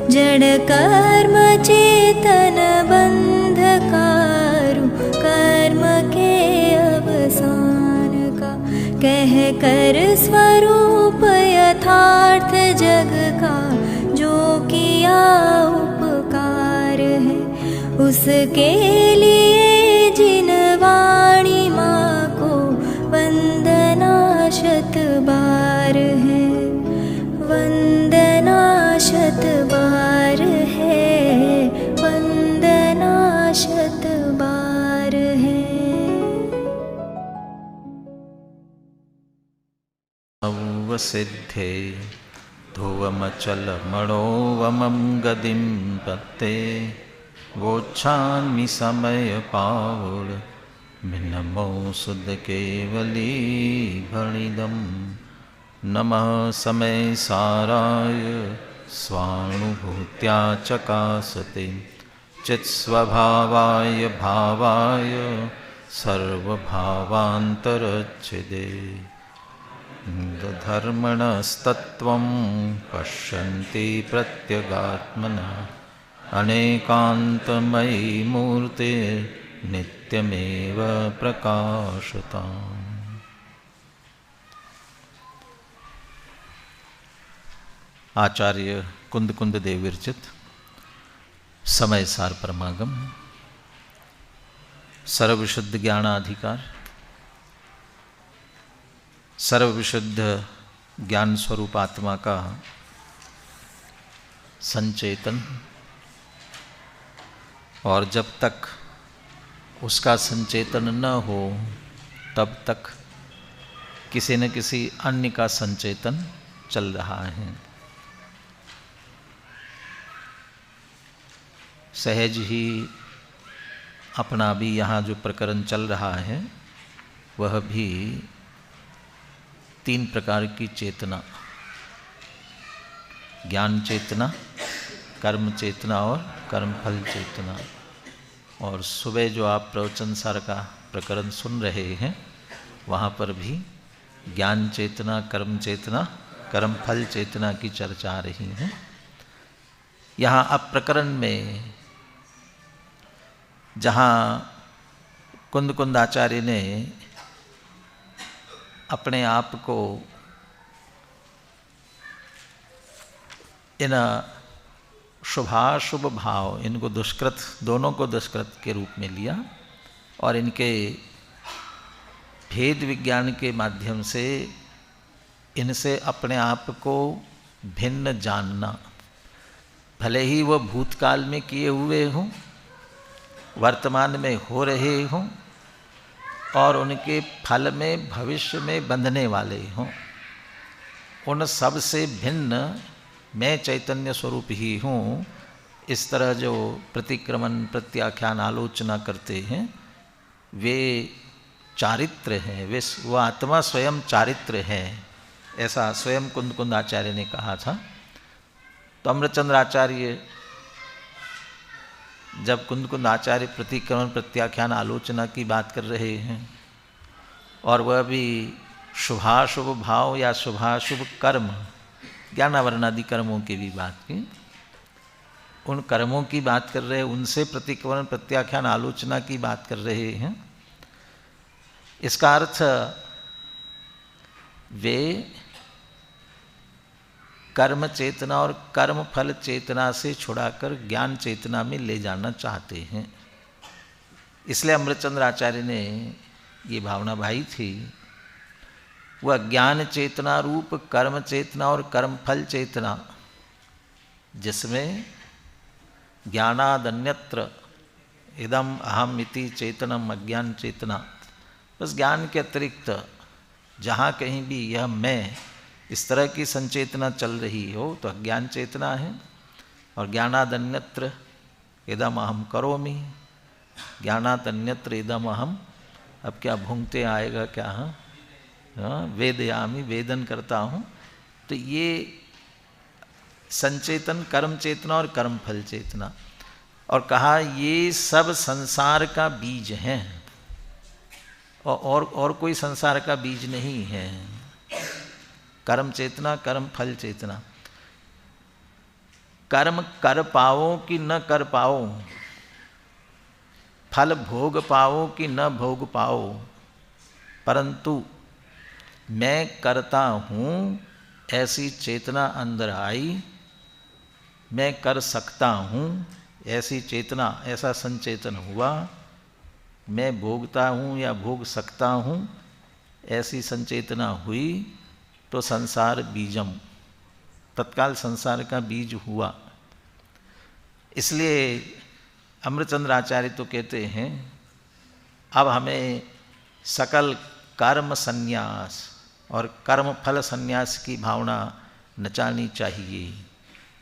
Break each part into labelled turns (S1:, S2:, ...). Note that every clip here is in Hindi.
S1: जड़ कर्म चेतन बंधकारु कर्म के अवसान का, कह कर स्वरूप यथार्थ जग का जो किया उपकार है, उसके लिए जिन वाणी माँ को वंदना शत बार है, वंदना शत बार है, वंदना शत बार है।
S2: सिद्धे ध्रुवमचल मणोवमं गदिं पत्ते, वोच्छामि समय पावुर मिनमो सुद केवली भणिदं। नमः समय साराय स्वानुभूत्या चकासते, चित्स्वभावाय भावाय सर्वभावान्तरच्छिदे। धर्मणस्तत्त्वं पश्यन्ति प्रत्यगात्मना, अनेकान्तमयी मूर्ते नित्यमेव प्रकाशताम्। आचार्य कुंद कुंद देव विरचित समय सार परमागम, सर्वविशुद्ध ज्ञानाधिकार, सर्वविशुद्ध ज्ञान स्वरूप आत्मा का संचेतन, और जब तक उसका संचेतन न हो तब तक किसी न किसी अन्य का संचेतन चल रहा है। सहज ही अपना भी यहाँ जो प्रकरण चल रहा है वह भी 3 प्रकार की चेतना, ज्ञान चेतना, कर्म चेतना और कर्मफल चेतना। और सुबह जो आप प्रवचन सार का प्रकरण सुन रहे हैं वहाँ पर भी ज्ञान चेतना, कर्म चेतना, कर्मफल चेतना की चर्चा आ रही है। यहाँ अब प्रकरण में जहाँ कुंद कुंद आचार्य ने अपने आप को इन शुभाशुभ भाव, इनको दुष्कृत, दोनों को दुष्कृत के रूप में लिया और इनके भेद विज्ञान के माध्यम से इनसे अपने आप को भिन्न जानना, भले ही वह भूतकाल में किए हुए हों, वर्तमान में हो रहे हों और उनके फल में भविष्य में बंधने वाले हों, उन सब से भिन्न मैं चैतन्य स्वरूप ही हूँ, इस तरह जो प्रतिक्रमण, प्रत्याख्यान, आलोचना करते हैं वे चारित्र हैं, वे वो आत्मा स्वयं चारित्र है, ऐसा स्वयं कुंद कुंद आचार्य ने कहा था। तो अमृतचंद्र आचार्य जब कुंद कुंद आचार्य प्रतिक्रमण, प्रत्याख्यान, आलोचना की बात कर रहे हैं और वह भी शुभाशुभ भाव या शुभाशुभ कर्म, ज्ञानावरणादि कर्मों की भी बात की, उन कर्मों की बात कर रहे हैं, उनसे प्रतिक्रमण, प्रत्याख्यान, आलोचना की बात कर रहे हैं। इसका अर्थ वे कर्म चेतना और कर्म फल चेतना से छुड़ाकर ज्ञान चेतना में ले जाना चाहते हैं। इसलिए अमृतचंद्र आचार्य ने ये भावना भाई थी, वह ज्ञान चेतना रूप कर्म चेतना और कर्म फल चेतना, जिसमें ज्ञानादन्यत्र इदम अहम इति चेतनम अज्ञान चेतना, बस ज्ञान के अतिरिक्त जहाँ कहीं भी यह मैं, इस तरह की संचेतना चल रही हो तो अज्ञान चेतना है। और ज्ञानादन्यत्र इदम अहम करोमि, ज्ञानादन्यत्र इदम अहम, अब क्या भूंगते आएगा क्या, हाँ, वेदयामी, वेदन करता हूँ। तो ये संचेतन कर्म चेतना और कर्म फल चेतना, और कहा ये सब संसार का बीज हैं और कोई संसार का बीज नहीं है। कर्म चेतना, कर्म फल चेतना, कर्म कर पाओ कि न कर पाओ, फल भोग पाओ कि न भोग पाओ, परंतु मैं करता हूँ ऐसी चेतना अंदर आई, मैं कर सकता हूँ ऐसी चेतना, ऐसा संचेतन हुआ, मैं भोगता हूँ या भोग सकता हूँ ऐसी संचेतना हुई, तो संसार बीजम, तत्काल संसार का बीज हुआ। इसलिए अमृतचंद्र आचार्य तो कहते हैं अब हमें सकल कर्म संन्यास और कर्म फल संन्यास की भावना नचानी चाहिए।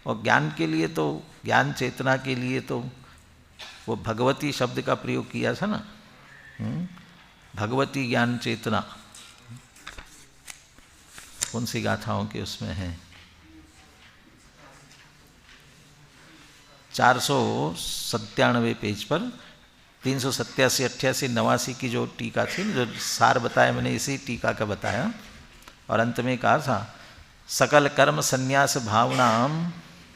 S2: और ज्ञान के लिए तो, ज्ञान चेतना के लिए तो वो भगवती शब्द का प्रयोग किया था ना, भगवती ज्ञान चेतना। कौन सी गाथाओं के उसमें है, 497 पेज पर 387, 88, 89 की जो टीका थी, जो सार बताया मैंने इसी टीका का बताया। और अंत में कहा था सकल कर्म संन्यास भावनाम,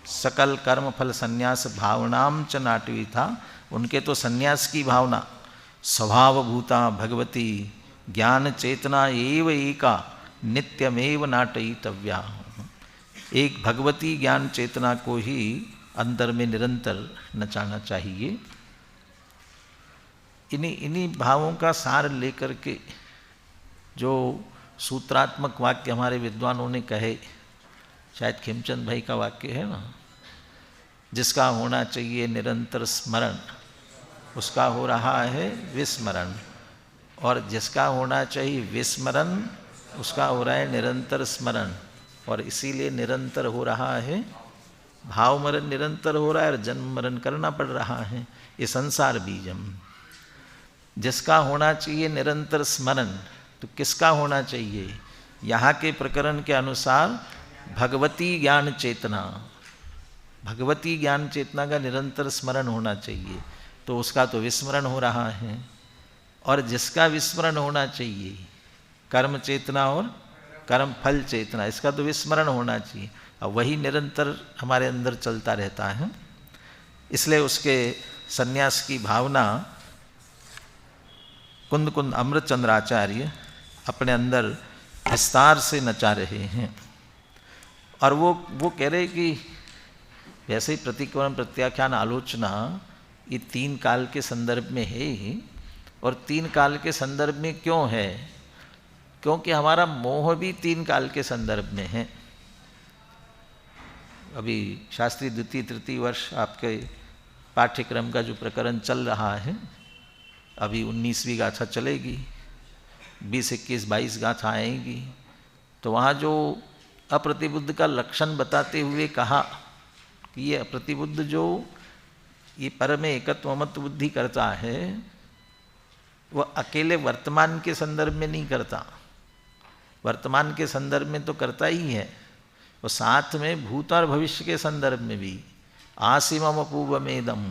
S2: सकल कर्म फल संन्यास भावनाम च नाटवी था। उनके तो संन्यास की भावना स्वभावभूता भगवती ज्ञान चेतना एव एका नित्यमेव नाटयितव्या। एक भगवती ज्ञान चेतना को ही अंदर में निरंतर नचाना चाहिए। इन्हीं भावों का सार लेकर के जो सूत्रात्मक वाक्य हमारे विद्वानों ने कहे, शायद खेमचंद भाई का वाक्य है ना, जिसका होना चाहिए निरंतर स्मरण उसका हो रहा है विस्मरण, और जिसका होना चाहिए विस्मरण उसका हो रहा है निरंतर स्मरण। और इसीलिए निरंतर हो रहा है, भाव मरण निरंतर हो रहा है और जन्म मरण करना पड़ रहा है। ये संसार बीजम। जिसका होना चाहिए निरंतर स्मरण, तो किसका होना चाहिए? यहाँ के प्रकरण के अनुसार भगवती ज्ञान चेतना, भगवती ज्ञान चेतना का निरंतर स्मरण होना चाहिए, तो उसका तो विस्मरण हो रहा है। और जिसका विस्मरण होना चाहिए कर्म चेतना और कर्म फल चेतना, इसका तो विस्मरण होना चाहिए, और वही निरंतर हमारे अंदर चलता रहता है। इसलिए उसके सन्यास की भावना कुंद कुंद अमृतचंद्र आचार्य अपने अंदर विस्तार से नचा रहे हैं। और वो कह रहे कि वैसे ही प्रतिक्रमण प्रत्याख्यान आलोचना ये 3 काल के संदर्भ में है ही। और 3 काल के संदर्भ में क्यों है? क्योंकि हमारा मोह भी 3 काल के संदर्भ में है। अभी शास्त्री द्वितीय तृतीय वर्ष आपके पाठ्यक्रम का जो प्रकरण चल रहा है, अभी 19वीं गाथा चलेगी, 20, 21, 22 गाथा आएंगी। तो वहाँ जो अप्रतिबुद्ध का लक्षण बताते हुए कहा कि ये अप्रतिबुद्ध जो ये पर में एकत्व ममत्व बुद्धि करता है, वह अकेले वर्तमान के संदर्भ में नहीं करता, वर्तमान के संदर्भ में तो करता ही है, वो साथ में भूत और भविष्य के संदर्भ में भी। आसिमम पूर्वमेदम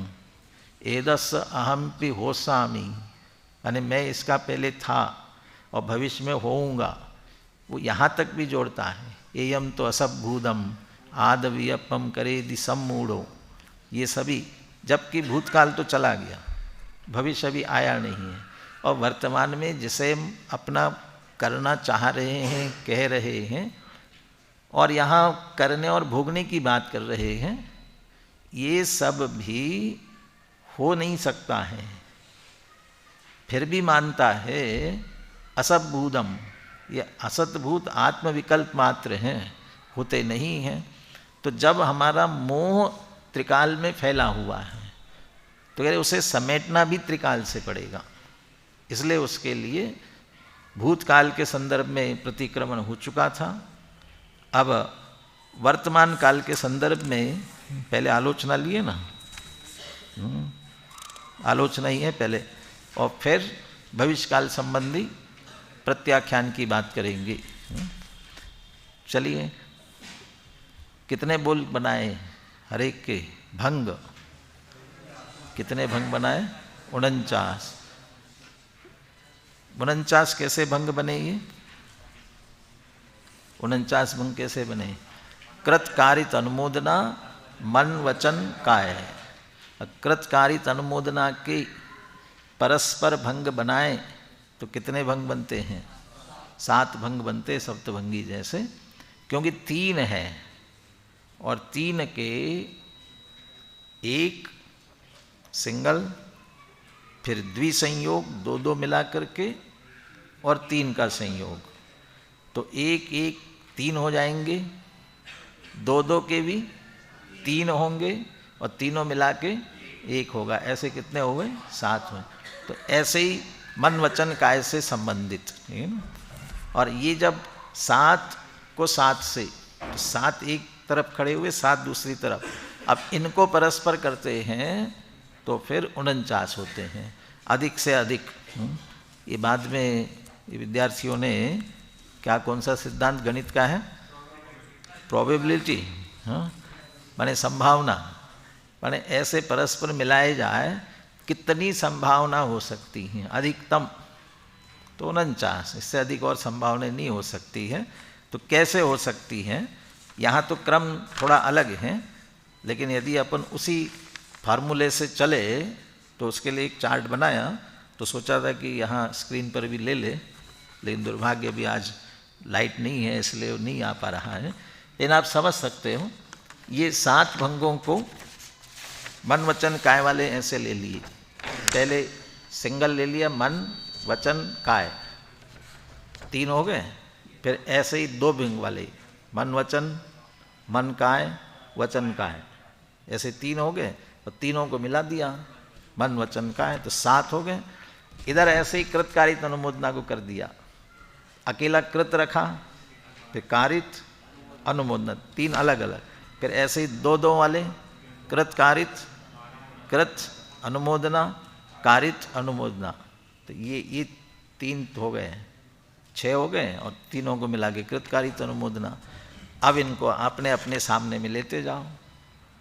S2: एदस अहमपि होसामी, यानी मैं इसका पहले था और भविष्य में होऊंगा, वो यहाँ तक भी जोड़ता है। एयम तो असभूदम आदवियपम करे दिसम मूढ़ो, ये सभी, जबकि भूतकाल तो चला गया, भविष्य अभी आया नहीं है। और वर्तमान में जिसे हम अपना करना चाह रहे हैं, कह रहे हैं, और यहाँ करने और भोगने की बात कर रहे हैं, ये सब भी हो नहीं सकता है। फिर भी मानता है असभूदम, ये असतभूत आत्मविकल्प मात्र हैं, होते नहीं हैं। तो जब हमारा मोह त्रिकाल में फैला हुआ है, तो कह रहे उसे समेटना भी त्रिकाल से पड़ेगा। इसलिए उसके लिए भूतकाल के संदर्भ में प्रतिक्रमण हो चुका था। अब वर्तमान काल के संदर्भ में पहले आलोचना लिए ना, आलोचना ही है पहले, और फिर भविष्य काल संबंधी प्रत्याख्यान की बात करेंगे। चलिए, कितने बोल बनाए हर एक के? भंग कितने भंग बनाए? 49। 49 कैसे भंग बने? ये 49 भंग कैसे बने? कृत कारित अनुमोदना मन वचन काय। कृतकारित अनुमोदना के परस्पर भंग बनाए तो कितने भंग बनते हैं? 7 भंग बनते, सप्तभंगी जैसे, क्योंकि 3 है और 3 के 1 सिंगल, फिर द्विसंयोग 2 मिला करके और 3 का संयोग, तो 1 1 3 हो जाएंगे, 2 के भी 3 होंगे और तीनों मिला के 1 होगा। ऐसे कितने हो गए? 7 हुए। तो ऐसे ही मन वचन काय से संबंधित, ठीक है ना। और ये जब 7 को 7 से, तो 7 एक तरफ खड़े हुए, 7 दूसरी तरफ, अब इनको परस्पर करते हैं तो फिर 49 होते हैं, अधिक से अधिक। ये बाद में ये विद्यार्थियों ने क्या, कौन सा सिद्धांत गणित का है? प्रोबेबिलिटी, माने संभावना, माने ऐसे परस्पर मिलाए जाए कितनी संभावना हो सकती हैं, अधिकतम तो 49, इससे अधिक और संभावनाएं नहीं हो सकती है। तो कैसे हो सकती हैं? यहाँ तो क्रम थोड़ा अलग है, लेकिन यदि अपन उसी फार्मूले से चले तो उसके लिए एक चार्ट बनाया, तो सोचा था कि यहाँ स्क्रीन पर भी ले ले, लेकिन दुर्भाग्य भी आज लाइट नहीं है इसलिए नहीं आ पा रहा है। लेकिन आप समझ सकते हो, ये 7 भंगों को मन वचन काय वाले ऐसे ले लिए। पहले सिंगल ले लिया, मन वचन काय, 3 हो गए। फिर ऐसे ही 2 भंग वाले, मन वचन, मन काय, वचन काय, ऐसे 3 हो गए और तीनों को मिला दिया, मन वचन काय, तो 7 हो गए। इधर ऐसे ही कृतकारित अनुमोदना को कर दिया, अकेला कृत रखा, फिर कारित अनुमोदना, 3 अलग अलग। फिर ऐसे ही 2 वाले, कृतकारित, कृत अनुमोदना, कारित अनुमोदना, तो ये 3 हो गए, 6 हो गए और तीनों को मिला के कृतकारित अनुमोदना। अब इनको अपने अपने सामने में लेते जाओ,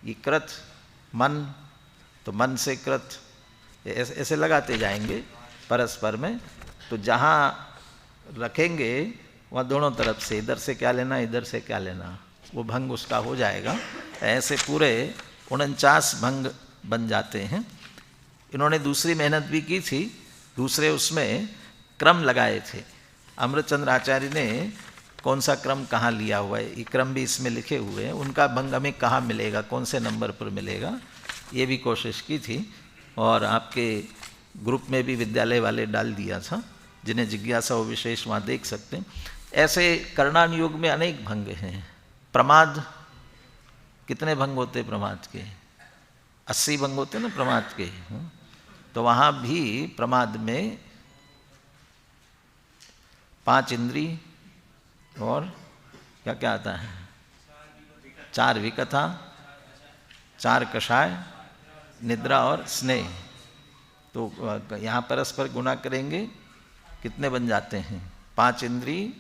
S2: ये कृत मन, तो मन से कृत, ऐसे लगाते जाएंगे परस्पर में। तो जहाँ रखेंगे वहाँ दोनों तरफ से, इधर से क्या लेना, इधर से क्या लेना, वो भंग उसका हो जाएगा। ऐसे पूरे 49 भंग बन जाते हैं। इन्होंने दूसरी मेहनत भी की थी, दूसरे उसमें क्रम लगाए थे। अमृतचंद्र आचार्य ने कौन सा क्रम कहाँ लिया हुआ है, ये क्रम भी इसमें लिखे हुए हैं, उनका भंग हमें कहाँ मिलेगा, कौन से नंबर पर मिलेगा, ये भी कोशिश की थी। और आपके ग्रुप में भी विद्यालय वाले डाल दिया था, जिन्हें जिज्ञासा हो विशेष वहाँ देख सकते हैं। ऐसे कर्णान योग में अनेक भंग हैं। प्रमाद, कितने भंग होते प्रमाद के? 80 भंग होते ना प्रमाद के। तो वहाँ भी प्रमाद में 5 इंद्री और क्या क्या आता है, 4 विकथा, 4 कषाय, निद्रा और स्नेह। तो यहाँ परस्पर गुणा करेंगे, कितने बन जाते हैं? 5 इंद्री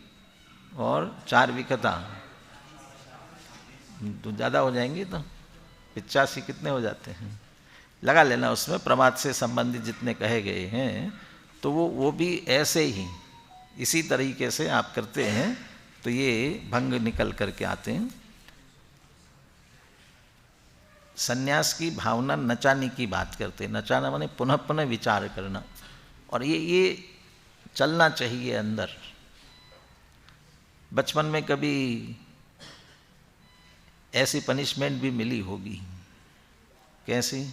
S2: और 4 विकथा, तो ज़्यादा हो जाएंगे, तो 85 कितने हो जाते हैं, लगा लेना उसमें प्रमाद से संबंधित जितने कहे गए हैं। तो वो भी ऐसे ही इसी तरीके से आप करते हैं तो ये भंग निकल करके आते हैं। सन्यास की भावना नचाने की बात करते हैं। नचाना माने पुनः पुनः विचार करना, और ये चलना चाहिए अंदर। बचपन में कभी ऐसी पनिशमेंट भी मिली होगी, कैसी?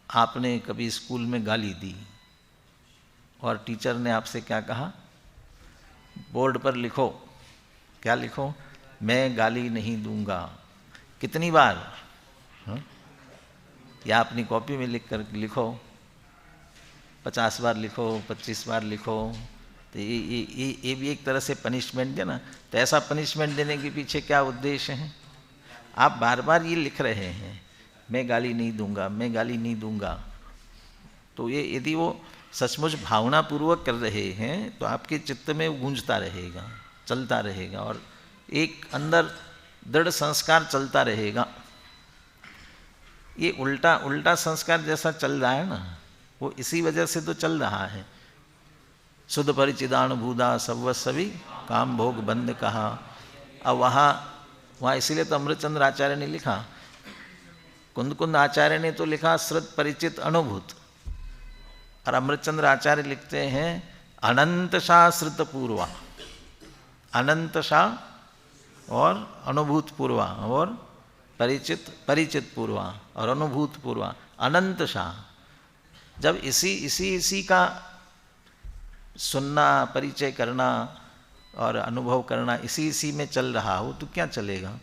S2: आपने कभी स्कूल में गाली दी और टीचर ने आपसे क्या कहा, बोर्ड पर लिखो, क्या लिखो, मैं गाली नहीं दूंगा। कितनी बार? या अपनी कॉपी में लिख कर लिखो, 50 बार लिखो, 25 बार लिखो। तो ये भी एक तरह से पनिशमेंट है ना। तो ऐसा पनिशमेंट देने के पीछे क्या उद्देश्य है? आप बार बार ये लिख रहे हैं, मैं गाली नहीं दूंगा, मैं गाली नहीं दूंगा। तो ये यदि वो सचमुच भावनापूर्वक कर रहे हैं तो आपके चित्त में गूंजता रहेगा, चलता रहेगा, और एक अंदर दृढ़ संस्कार चलता रहेगा। ये उल्टा संस्कार जैसा चल रहा है ना, वो इसी वजह से तो चल रहा है। शुद्ध परिचिदानुभूदा सव्वस्वी काम भोग बंद कहा। अब वहाँ वहाँ इसीलिए तो अमृतचंद्र आचार्य ने लिखा, कुंद आचार्य ने तो लिखा श्रुत परिचित अनुभूत, और अमृतचंद्र आचार्य लिखते हैं अनंत शाह श्रुत पूर्वा, अनंत शाह और अनुभूत पूर्वा और परिचित पूर्वा और अनुभूत पूर्वा, अनंत शाह। जब इसी का सुनना, परिचय करना और अनुभव करना इसी में चल रहा हो तो क्या चलेगा।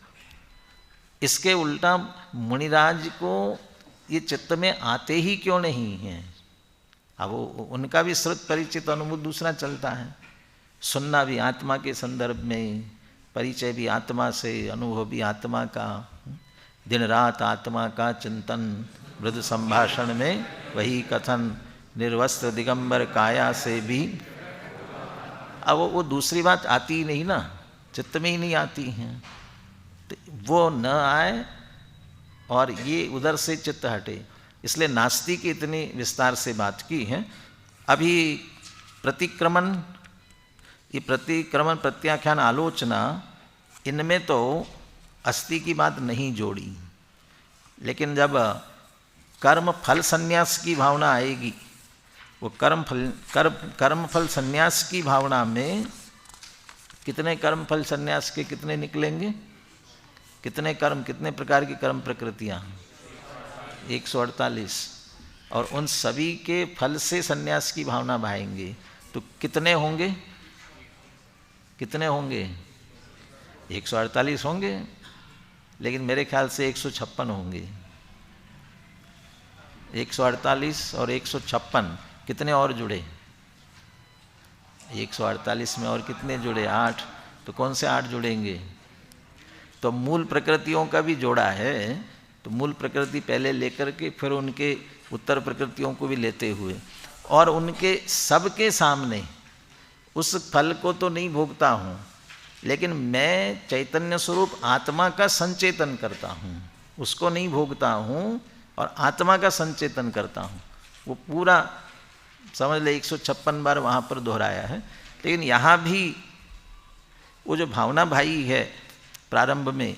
S2: इसके उल्टा मुनिराज को ये चित्त में आते ही क्यों नहीं हैं। अब वो उनका भी श्रुत परिचित अनुभूत दूसरा चलता है, सुनना भी आत्मा के संदर्भ में, परिचय भी आत्मा से, अनुभव भी आत्मा का, दिन रात आत्मा का चिंतन, मृदु संभाषण में वही कथन, निर्वस्त्र दिगंबर काया से भी। अब वो दूसरी बात आती ही नहीं ना, चित्त में ही नहीं आती हैं, तो वो न आए और ये उधर से चित्त हटे। इसलिए नास्तिक की इतनी विस्तार से बात की है। अभी प्रतिक्रमण, ये प्रतिक्रमण प्रत्याख्यान आलोचना, इनमें तो अस्थि की बात नहीं जोड़ी, लेकिन जब कर्म फल संन्यास की भावना आएगी, वो कर्म फल संन्यास की भावना में कितने कर्म फल संन्यास के कितने निकलेंगे, कितने कर्म, कितने प्रकार की कर्म प्रकृतियाँ, 148, और उन सभी के फल से संन्यास की भावना भाएंगे तो कितने होंगे, कितने होंगे, 148 होंगे, लेकिन मेरे ख्याल से 156 होंगे। 148 और 156 कितने और जुड़े, 148 में और कितने जुड़े, 8, तो कौन से 8 जुड़ेंगे। तो मूल प्रकृतियों का भी जोड़ा है, तो मूल प्रकृति पहले लेकर के फिर उनके उत्तर प्रकृतियों को भी लेते हुए, और उनके सबके सामने उस फल को तो नहीं भोगता हूँ, लेकिन मैं चैतन्य स्वरूप आत्मा का संचेतन करता हूँ, उसको नहीं भोगता हूँ और आत्मा का संचेतन करता हूँ। वो पूरा समझ ले 156 बार वहाँ पर दोहराया है। लेकिन यहाँ भी वो जो भावना भाई है प्रारंभ में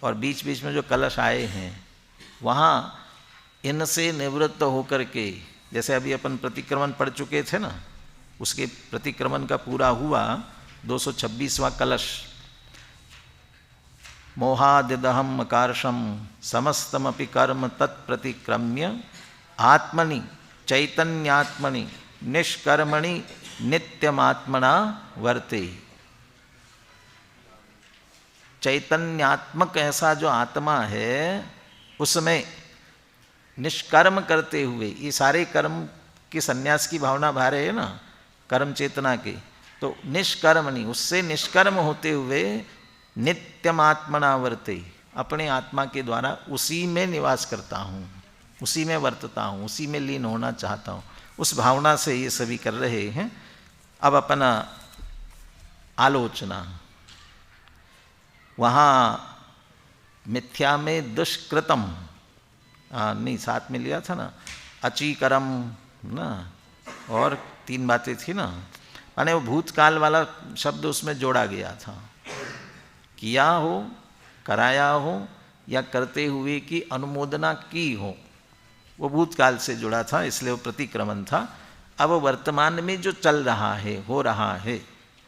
S2: और बीच बीच में जो कलश आए हैं, वहाँ इनसे निवृत्त होकर के, जैसे अभी अपन प्रतिक्रमण पढ़ चुके थे ना, उसके प्रतिक्रमण का पूरा हुआ 226वां कलश। मोहादिदहम अकार्षम समस्तमपि कर्म तत्प्रतिक्रम्य आत्मनि चैतन्यात्मनि निष्कर्मणि नित्यमात्मना वर्ते। चैतन्यात्मक ऐसा जो आत्मा है, उसमें निष्कर्म करते हुए, ये सारे कर्म की संन्यास की भावना भा रहे है ना, कर्म चेतना के, तो निष्कर्मणि, उससे निष्कर्म होते हुए नित्यमात्मना वर्ते, अपने आत्मा के द्वारा उसी में निवास करता हूँ, उसी में वर्तता हूँ, उसी में लीन होना चाहता हूँ। उस भावना से ये सभी कर रहे हैं। अब अपना आलोचना, वहाँ मिथ्या में दुष्कृतम, नहीं साथ में लिया था ना, अचीकरम ना, और 3 बातें थी ना, माने वो भूतकाल वाला शब्द उसमें जोड़ा गया था। किया हो, कराया हो या करते हुए की अनुमोदना की हो, वो भूतकाल से जुड़ा था, इसलिए वो प्रतिक्रमण था। अब वर्तमान में जो चल रहा है, हो रहा है,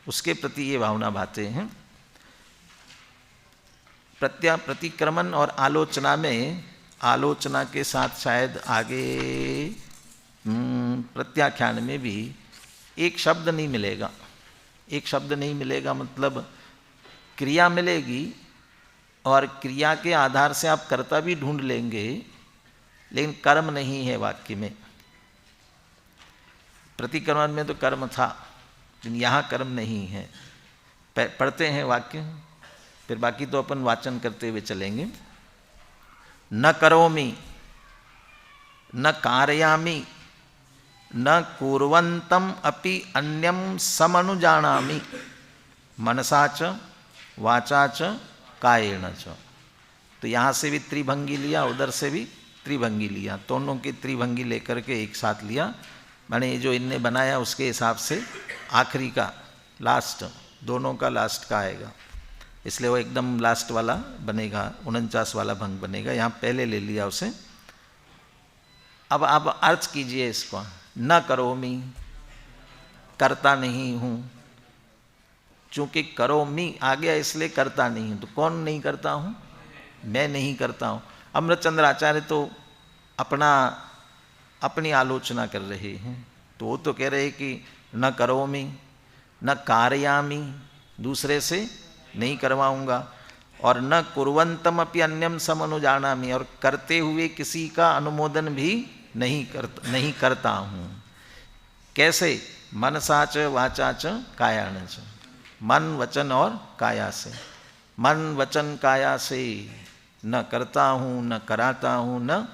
S2: उसके प्रति ये भावना भाते हैं। प्रतिक्रमण और आलोचना में, आलोचना के साथ शायद आगे प्रत्याख्यान में भी एक शब्द नहीं मिलेगा। एक शब्द नहीं मिलेगा मतलब क्रिया मिलेगी, और क्रिया के आधार से आप कर्ता भी ढूंढ लेंगे, लेकिन कर्म नहीं है वाक्य में। प्रतिक्रमण में तो कर्म था, लेकिन यहाँ कर्म नहीं है। पढ़ते हैं वाक्य, फिर बाकी तो अपन वाचन करते हुए चलेंगे। न करोमि, न कारयामि, न कुर्वन्तम अपि अन्यम समनुजानामि, मनसा च वाचा च कायेन च। तो यहाँ से भी त्रिभंगी लिया, उधर से भी त्रिभंगी लिया, दोनों की त्रिभंगी लेकर के एक साथ लिया। माने जो इनने बनाया उसके हिसाब से आखिरी का, लास्ट, दोनों का लास्ट का आएगा। इसलिए वो एकदम लास्ट वाला बनेगा, 49 वाला भंग बनेगा, यहाँ पहले ले लिया उसे। अब आप अर्थ कीजिए इसको, न करोमि, करता नहीं हूँ। चूंकि करोमि आ गया इसलिए करता नहीं हूँ, तो कौन नहीं करता हूँ? मैं नहीं करता हूँ। अमृतचंद्र आचार्य तो अपनी आलोचना कर रहे हैं, तो वो तो कह रहे कि न करोमि न कारयामि, दूसरे से नहीं करवाऊंगा, और न कुर्वन्तम अपि अन्यम समनुजानामि, और करते हुए किसी का अनुमोदन भी नहीं करता हूँ। कैसे? मनसा च वाचा च कायान च, मन वचन और काया से। मन वचन काया से न करता हूँ, न कराता हूँ, न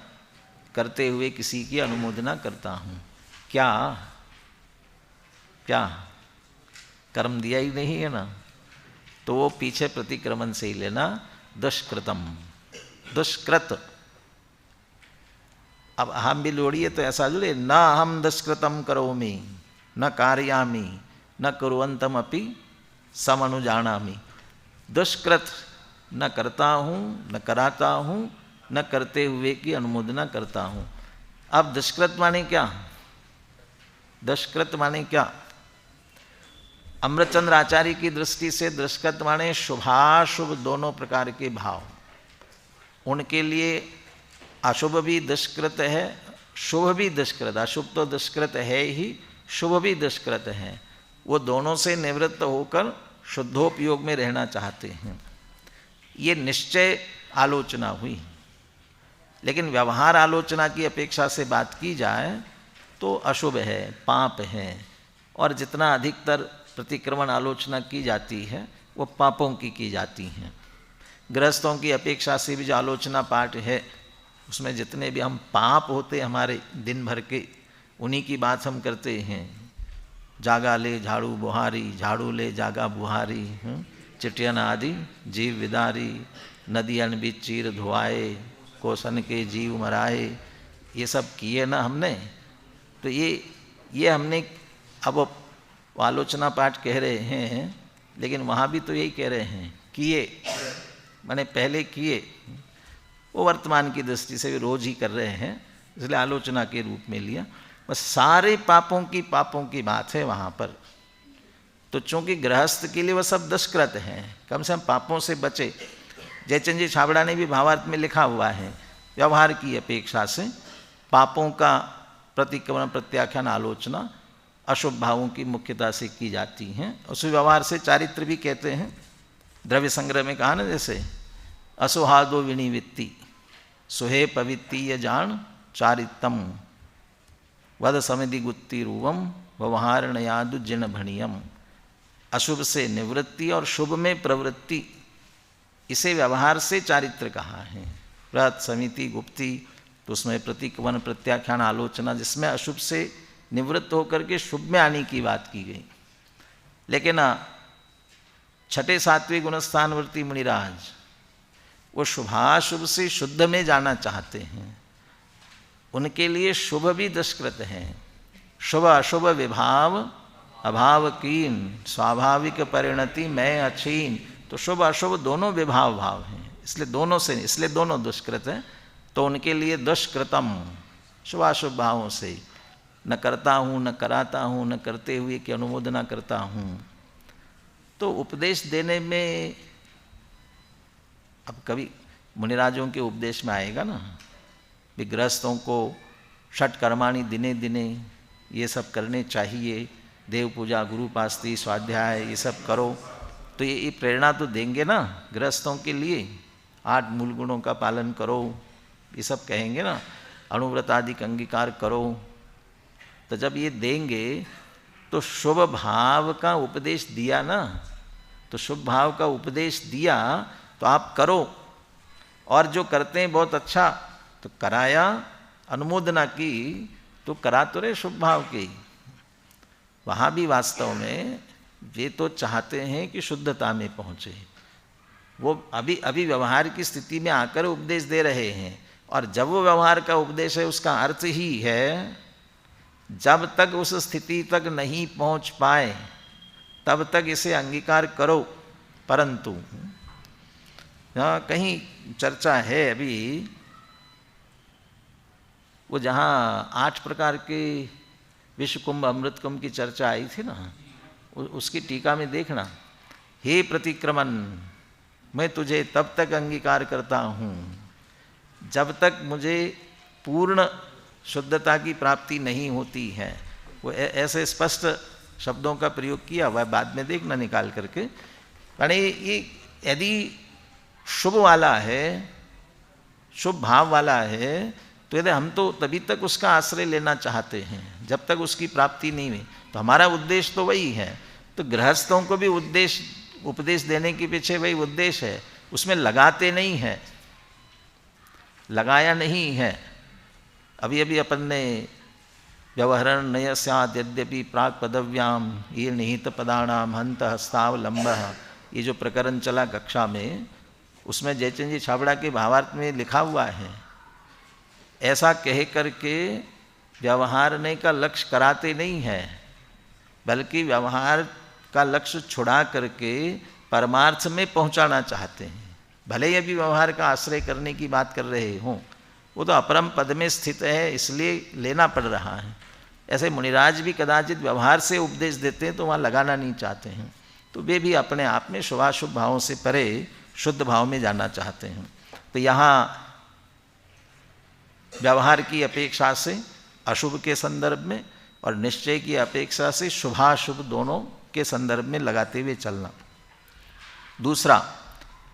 S2: करते हुए किसी की अनुमोदना करता हूँ। क्या क्या कर्म दिया ही नहीं है ना, तो वो पीछे प्रतिक्रमण से ही लेना, दुष्कृतम, दुष्कृत। अब हम भी लोड़िए तो ऐसा जुड़े, न हम दुष्कृतम करोमि न कारयामि न कुर्वन्तम अपि समनुजानामि। दुष्कृत न करता हूँ, न कराता हूँ, न करते हुए की अनुमोदना करता हूँ। अब दुष्कृत माने क्या? दुष्कृत माने क्या? अमृतचंद्र आचार्य की दृष्टि से दुष्कृत माने शुभाशुभ दोनों प्रकार के भाव। उनके लिए अशुभ भी दुष्कृत है, शुभ भी दुष्कृत। अशुभ तो दुष्कृत है ही, शुभ भी दुष्कृत है। वो दोनों से निवृत्त होकर शुद्धोपयोग में रहना चाहते हैं। ये निश्चय आलोचना हुई। लेकिन व्यवहार आलोचना की अपेक्षा से बात की जाए तो अशुभ है, पाप है, और जितना अधिकतर प्रतिक्रमण आलोचना की जाती है वो पापों की जाती हैं। गृहस्थों की अपेक्षा से भी जो आलोचना पाठ है उसमें जितने भी हम पाप होते हमारे दिन भर के, उन्हीं की बात हम करते हैं। जागा ले झाड़ू बुहारी, झाड़ू ले जागा बुहारी, चिटियन आदि जीव विदारी, नदियन बीच चीर धुआए, कोसन के जीव मराए। ये सब किए ना हमने, तो ये हमने अब आलोचना पाठ कह रहे हैं, लेकिन वहाँ भी तो यही कह रहे हैं, किए माने पहले किए। वो वर्तमान की दृष्टि से भी रोज ही कर रहे हैं, इसलिए आलोचना के रूप में लिया। बस सारे पापों की बात है वहाँ पर। तो चूंकि गृहस्थ के लिए वह सब दुष्कृत हैं, कम से कम पापों से बचे। जयचंद जी छाबड़ा ने भी भावार्थ में लिखा हुआ है, व्यवहार की अपेक्षा से पापों का प्रतिक्रमण प्रत्याख्यान आलोचना अशुभ भावों की मुख्यता से की जाती हैं। उस व्यवहार से चारित्र भी कहते हैं। द्रव्य संग्रह में कहा ना, जैसे असुहादो विनिवित्ति सुहे पवित्तीय जान चारितम वद समिधि गुत्ति रूवम व्यवहारण यादु जिन भणियम। अशुभ से निवृत्ति और शुभ में प्रवृत्ति, इसे व्यवहार से चारित्र कहा है। व्रत समिति गुप्ति, तो उसमें प्रतिक्रमण प्रत्याख्यान आलोचना, जिसमें अशुभ से निवृत्त होकर के शुभ में आने की बात की गई। लेकिन छठे सातवें गुणस्थानवर्ती मुनिराज वो शुभाशुभ से शुद्ध में जाना चाहते हैं। उनके लिए शुभ भी दुष्कृत है। शुभ अशुभ विभाव अभाव कीन, स्वाभाविक परिणति मैं अछीन। तो शुभ अशुभ दोनों विभाव भाव हैं, इसलिए दोनों दुष्कृत हैं। तो उनके लिए दुष्कृतम, शुभाशुभ भावों से न करता हूँ, न कराता हूँ, न करते हुए की अनुमोदना करता हूँ। तो उपदेश देने में अब कभी मुनिराजों के उपदेश में आएगा ना, गृहस्थों को षट कर्माणि दिने दिने ये सब करने चाहिए, देव पूजा, गुरु पास्ती, स्वाध्याय, ये सब करो। तो ये प्रेरणा तो देंगे ना गृहस्थों के लिए। 8 मूल गुणों का पालन करो, ये सब कहेंगे ना, अणुव्रत आदि का अंगीकार करो। तो जब ये देंगे तो शुभ भाव का उपदेश दिया ना, तो शुभ भाव का उपदेश दिया तो आप करो। और जो करते हैं बहुत अच्छा, तो कराया, अनुमोदना की, तो करा तो रहे शुभ भाव की। वहाँ भी वास्तव में ये तो चाहते हैं कि शुद्धता में पहुँचे। वो अभी व्यवहार की स्थिति में आकर उपदेश दे रहे हैं। और जब वो व्यवहार का उपदेश है, उसका अर्थ ही है जब तक उस स्थिति तक नहीं पहुँच पाए तब तक इसे अंगीकार करो। परंतु हाँ, कहीं चर्चा है अभी, वो जहाँ 8 प्रकार के विश्व कुंभ अमृत कुंभ की चर्चा आई थी ना, उसकी टीका में देखना, हे प्रतिक्रमण, मैं तुझे तब तक अंगीकार करता हूँ जब तक मुझे पूर्ण शुद्धता की प्राप्ति नहीं होती है। वो ऐसे स्पष्ट शब्दों का प्रयोग किया हुआ है, बाद में देखना निकाल करके। यानी ये यदि शुभ वाला है, शुभ भाव वाला है, तो यदि हम तो तभी तक उसका आश्रय लेना चाहते हैं जब तक उसकी प्राप्ति नहीं हुई। तो हमारा उद्देश्य तो वही है। तो गृहस्थों को भी उपदेश देने के पीछे वही उद्देश्य है, उसमें लगाते नहीं हैं, लगाया नहीं है। अभी अभी अपन ने व्यवहरण नय स्यात् यद्यपि प्राक पदव्याम ये निहित पदानाम हंत हस्तावलंब, ये जो प्रकरण चला कक्षा में, उसमें जयचंद जी छाबड़ा के भावार्थ में लिखा हुआ है, ऐसा कह करके व्यवहारने का लक्ष्य कराते नहीं है, बल्कि व्यवहार का लक्ष्य छुड़ा करके परमार्थ में पहुंचाना चाहते हैं। भले ही अभी व्यवहार का आश्रय करने की बात कर रहे हों, वो तो अपरम पद में स्थित है, इसलिए लेना पड़ रहा है। ऐसे मुनिराज भी कदाचित व्यवहार से उपदेश देते हैं तो वहाँ लगाना नहीं चाहते हैं, तो वे भी अपने आप में शुभाशुभ भावों से परे शुद्ध भाव में जाना चाहते हैं। तो यहाँ व्यवहार की अपेक्षा से अशुभ के संदर्भ में और निश्चय की अपेक्षा से शुभाशुभ दोनों के संदर्भ में लगाते हुए चलना। दूसरा,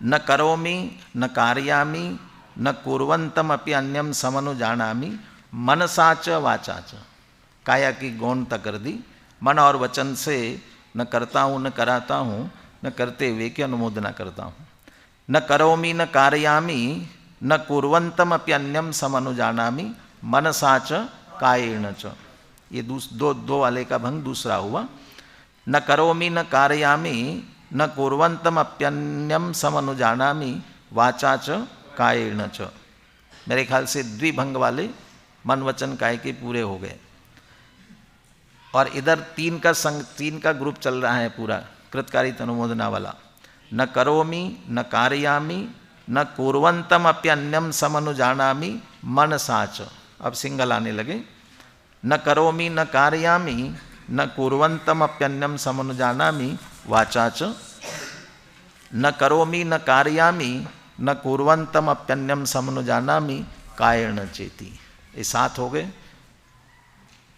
S2: न करोमि न कारयामि न कुर्वन्तम अपि अन्यम समनुजानामि मनसा च वाचा च। काया की गौणता कर दी, मन और वचन से न करता हूँ न कराता हूँ, न करते हुए की अनुमोदना करता हूँ। न करोमि न कारयामि न कुर्वन्तम अपि अन्यम समनुजानामि मनसा च कायेन च। ये दो वाले का भंग दूसरा हुआ। न करोमि न कारयामि न कुर्वन्तम अप्यन्यम समनुजानामि वाचा च कायेन च। मेरे ख्याल से द्विभंग वाले मन वचन काय के पूरे हो गए। और इधर तीन का ग्रुप चल रहा है पूरा, कृतकारित अनुमोदना वाला। न करोमि न कारयामि न कुर्वन्तम अप्यन्यम समनुजानामि मनसा च। अब सिंगल आने लगे। न करोमि न कारयामि न कुर्वन्तम अप्यन्यम समनुजानामि वाचा च। न करोमि न कारयामि न कुर्वन्तम अप्यन्यम समनुजानामि कायेन चेति। ये 7 हो गए।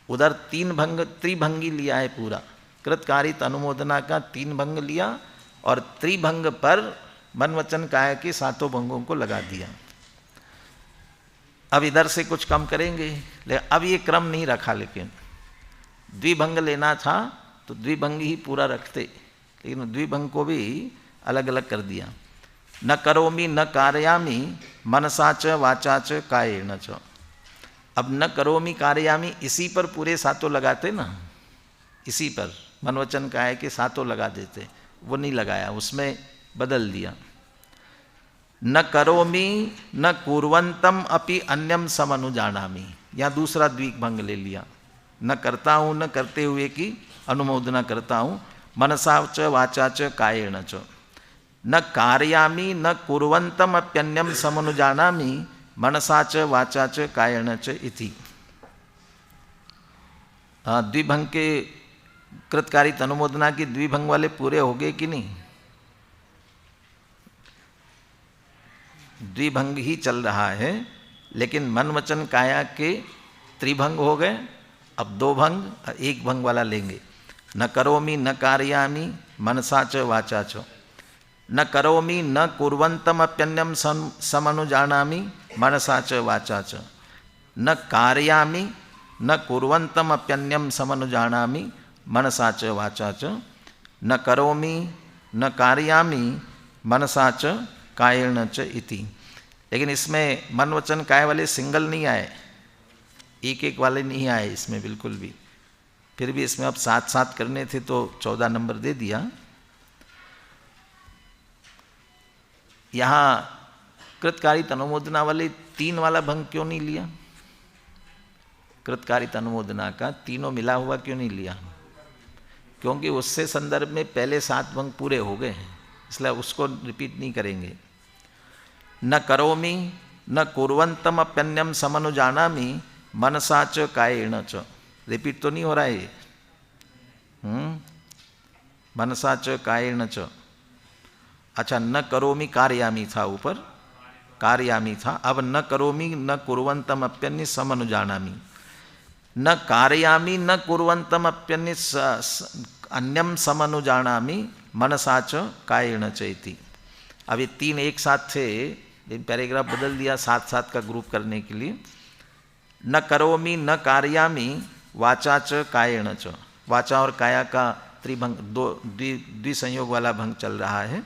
S2: उधर 3 भंग त्रिभंगी लिया है पूरा, कृतकारित अनुमोदना का 3 भंग लिया और त्रिभंग पर मन वचन काया के 7 भंगों को लगा दिया। अब इधर से कुछ कम करेंगे, लेकिन अब ये क्रम नहीं रखा। लेकिन द्विभंग लेना था तो द्विभंग ही पूरा रखते, लेकिन द्विभंग को भी अलग अलग कर दिया। न करोमि न कारयामि मनसा च वाचा च कायेन च। अब न करोमि कारयामि इसी पर पूरे 7 लगाते ना, इसी पर मन वचन काया के 7 लगा देते, वो नहीं लगाया, उसमें बदल दिया। न करोमि न कुर्वन्तम अपि अन्यम समनुजानामि, यहाँ दूसरा द्विभंग ले लिया। न करता हूँ न करते हुए की अनुमोदना करता हूँ, मनसा च वाचा च कायेन च। न कारयामि न कुर्वन्तम अप्यन्यम समनुजानामि मनसा च वाचा च कायेन च इति। द्विभंग के कृतकारित अनुमोदना की द्विभंग वाले पूरे हो गए कि नहीं? द्विभंग ही चल रहा है, लेकिन मन वचन काया के त्रिभंग हो गए। अब 2 भंग, 1 भंग वाला लेंगे। न करोमि न कारयामि मनसा च वाचा च। न करोमि न कुर्वन्तम अप्यन्यम समनुजानामि मनसा च वाचा च। न कारयामि न कुर्वन्तम अप्यन्यम समनुजानामि मनसा च वाचा च। न करोमि न कारयामि मनसा च कायेन च इति। लेकिन इसमें मन वचन काय वाले सिंगल नहीं आए, 1 वाले नहीं आए इसमें बिल्कुल भी। फिर भी इसमें अब 7 करने थे तो 14 नंबर दे दिया। यहाँ कृतकारित अनुमोदना वाले 3 वाला भंग क्यों नहीं लिया? कृतकारित अनुमोदना का तीनों मिला हुआ क्यों नहीं लिया? क्योंकि उससे संदर्भ में पहले 7 भंग पूरे हो गए हैं, इसलिए उसको रिपीट नहीं करेंगे। न करोमि न कुर्वन्तमप्यन्यम समनुजानामि मनसा च कायेन च। रिपीट तो नहीं हो रहा है ये? मनसा च कायेन च। अच्छा, न करोमि कारयामि था ऊपर, कारयामि था, अब न करोमि न कुर्वन्तमप्यन्य समनुजानामि। न कारयामि न कुर्वन्तमप्यन्य अन्यम समनुजानामि मनसा च कायेन च इति। अब ये तीन एक साथ थे, पैराग्राफ बदल दिया साथ साथ का ग्रुप करने के लिए। न करोमि न कारयामि वाचा च कायेन च। वाचा और काया का त्रिभंग, दो द्विसंयोग वाला भंग चल रहा है।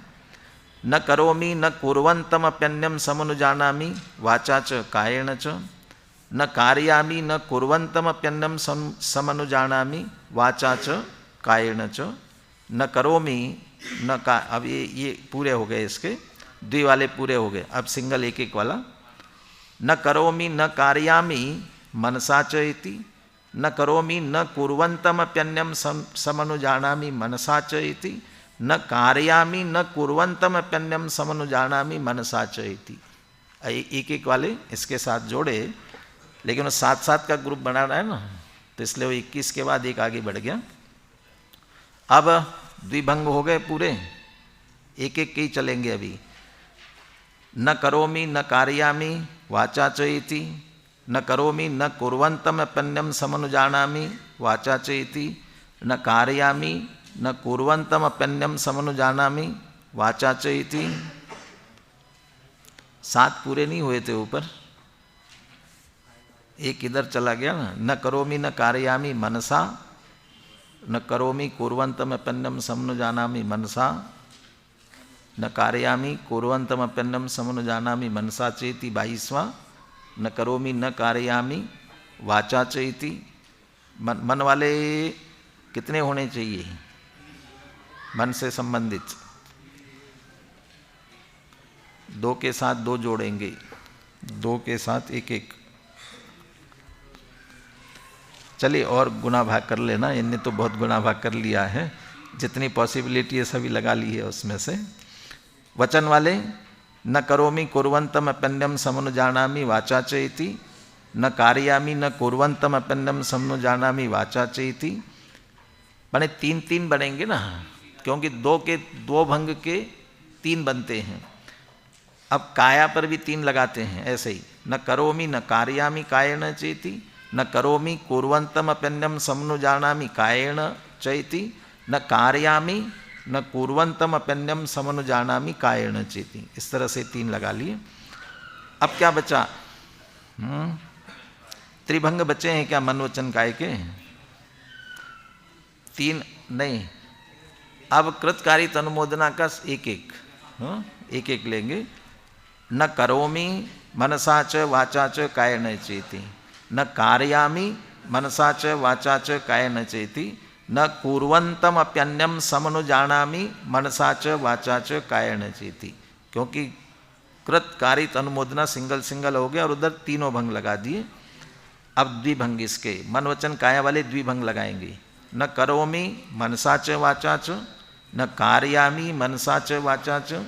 S2: न करोमि न कुर्वन्तमप्यन्यम समनुजानामि वाचा च कायेन च। न कारयामि न कुर्वन्तमप्यन्यम समनुजानामि वाचा च कायेन च। न करोमि न का, अब ये पूरे हो गए, इसके द्वि वाले पूरे हो गए, अब सिंगल एक एक वाला। न करोमि न कारयामि मनसा च इति। न करोमि न कुर्वन्तमप्यन्यम समनुजानामि मनसा च इति। न कारयामि न कुर्वन्तमप्यन्यम समनुजानामि मनसा च इति। एक एक वाले इसके साथ जोड़े, लेकिन वो साथ साथ का ग्रुप बना रहा है ना, तो इसलिए वो 21 के बाद एक आगे बढ़ गया। अब द्विभंग हो गए पूरे, एक एक के ही चलेंगे अभी। न करोमि न कारयामि वाचा च इति। न करोमि न कुर्वन्तमप्यन्यम समनुजानामि वाचा च इति। न कारयामि न कुर्वन्तमप्यन्यम समनुजानामि वाचा च इति। 7 पूरे नहीं हुए थे ऊपर, एक इधर चला गया ना। न करोमि न कारयामि मनसा, न करोमि कुर्वन्तमप्यन्यम समनुजानामि मनसा, न कारयामि कुर्वन्तमप्यन्यम समनुजानामि मनसा चेति 22वां। न करोमि न कारयामि वाचा चेति। मन वाले कितने होने चाहिए मन से संबंधित? 2 के साथ 2 जोड़ेंगे, 2 के साथ एक एक। चलिए और गुना भाग कर लेना, इनने तो बहुत गुना भाग कर लिया है, जितनी पॉसिबिलिटी है सभी लगा ली है उसमें से। वचन वाले न करोमि कुर्वन्तमप्यन्यम समनुजानामि वाचा च इति। न कारयामि न कुर्वन्तमप्यन्यम समनुजानामि वाचा च इति। बने 3-3 बनेंगे ना, क्योंकि 2 के 2 भंग के 3 बनते हैं। अब काया पर भी 3 लगाते हैं ऐसे ही। न करोमि न कारयामि कायेन चेति। न करोमि कुर्वन्तमप्यन्यम समनुजानामि कायेन चेति। न कारयामि न कुर्वन्तमप्यन्यम समनुजानामि कायेन चेति। इस तरह से 3 लगा लिए। अब क्या बचा? त्रिभंग बचे हैं क्या मन वचन काय के? 3 नहीं, अब कृतकारित अनुमोदना का एक एक लेंगे। न करोमि मनसा च वाचा च कायेन चेति। न कारयामि मनसा च वाचा च कायेन चेति। न कुर्वन्तमप्यन्यम समनुजानामि मनसा च वाचा च कायेन चेति। क्योंकि कृतकारित अनुमोदना सिंगल सिंगल हो गया और उधर तीनों भंग लगा दिए। अब द्विभंग इसके मन वचन काया वाले द्विभंग लगाएंगे। न करोमि मनसा च वाचा च। न कारयामि मनसा च वाचा च।